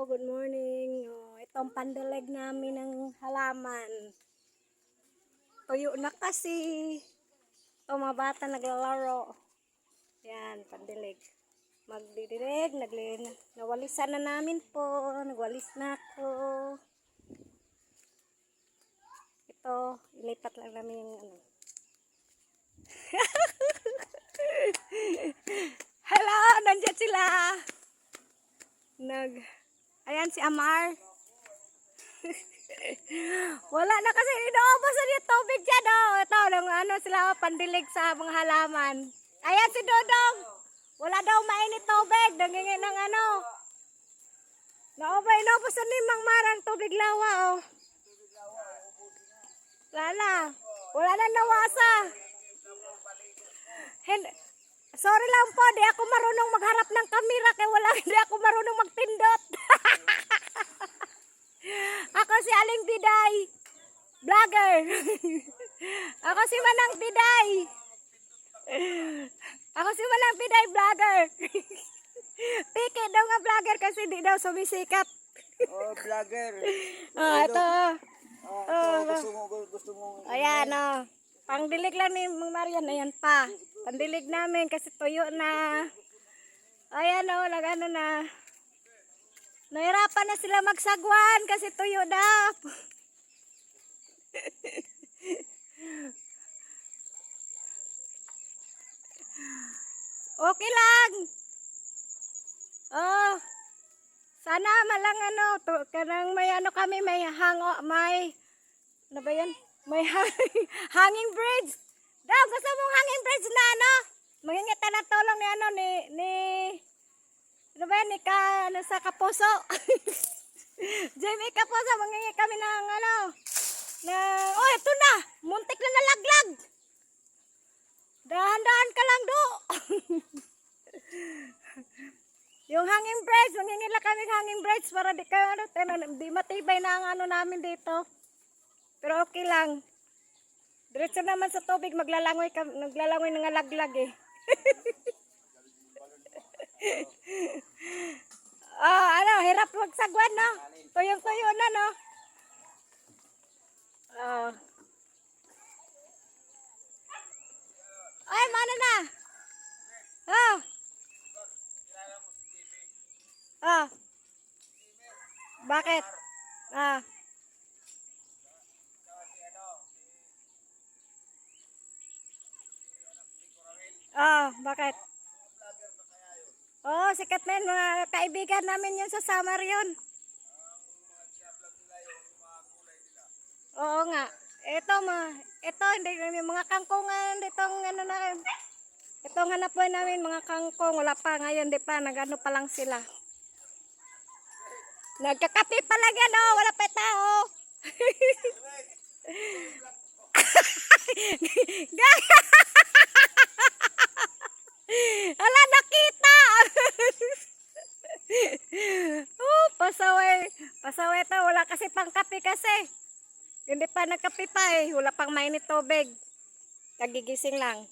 Good morning. Itong pandalig namin ng halaman. Tuyo na kasi. Ito mga bata naglalaro. Yan, pandalig. Magdidilig, nawalisan na namin po. Nagwalis na ako. Ito, ilipat lang namin yung ano. Hello, nandiyan sila. Ayan si Amar. Wala na kasi inaubos na yung tubig dyan. Ito, ano sila pandilig sa mga halaman. Ayan si Dodong. Wala daw mainit tubig. Nangingin ng ano. Inaubos na ni Mang Marang tubig lawa. Wala na nawasa. Sorry lang po, di ako marunong magharap ng kamera kaya hindi ako marunong magpindot. Ako si Aling Biday, vlogger. Ako si Manang Biday. Ako si Manang Biday, vlogger. Piki daw nga vlogger kasi di daw sumisikat. Oh, vlogger. Ito. Gusto mo. Ayan, pangdilig lang ni Mang Marian. Ayan pa. Pandilig namin kasi tuyo na. Ayan nagano na. Nahirapan na sila magsagwan kasi tuyo na. Okay lang. Sana malang kanang may kami may ano ba yan? May hanging bridge. Daw, gusto mong hanging bridge na Mangingit na tulong ano ba yan, sa Kapuso. Jamie Kapuso, mangingit kami ng ito na, muntik na nalaglag. Dahan-dahan ka lang Yung hanging bridge, mangingit lang kami ng hanging bridge para di matibay na ang namin dito. Pero okay lang. Diretso naman sa tubig, naglalangoy ng alaglag eh. Hirap magsagwan Tuyong-tuyo na Ay, mana na? Bakit? Bakit? Sikat na yun. Mga kaibigan namin yun sa summer yun. Oo nga. Ito, hindi mga kangkungan. Itong hanap po namin, mga kangkong. Wala pa ngayon, di pa. Nagano pa lang sila. Nagkakape pa lang yan, wala pa tao. Ala, nakita. Pasaway to. Wala kasi pang kape kasi. Hindi pa nagkape pa Wala pang mainit tubig. Kagigising lang.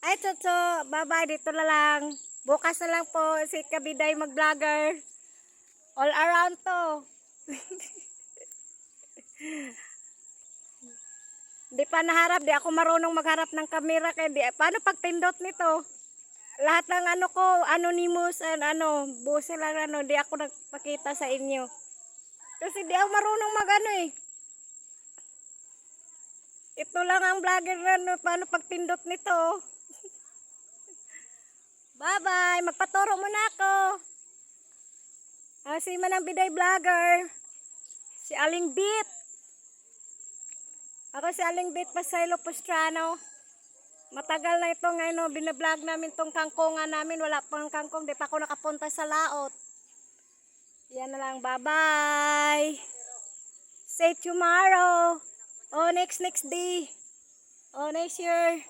Ay, Chucho. Bye-bye. Dito na lang. Bukas na lang po si Kabiday mag-vlogger. All around to. Di pa naharap. Di ako marunong magharap ng kamera. Kaya paano pagpindot nito? Lahat ng anonymous busi lang di ako nagpakita sa inyo. Kasi di ako marunong Ito lang ang vlogger paano pagpindot nito. Bye-bye, magpaturo muna ako. Si Manang Biday vlogger. Si Aling Bit. Ako si Aling Bit Pasaylo Postrano. Matagal na ito ngayon, binablog namin tong kangkongan namin. Wala pang kangkong, di pa ako nakapunta sa laot. Yan na lang, bye-bye. See you tomorrow. Next day. Next year.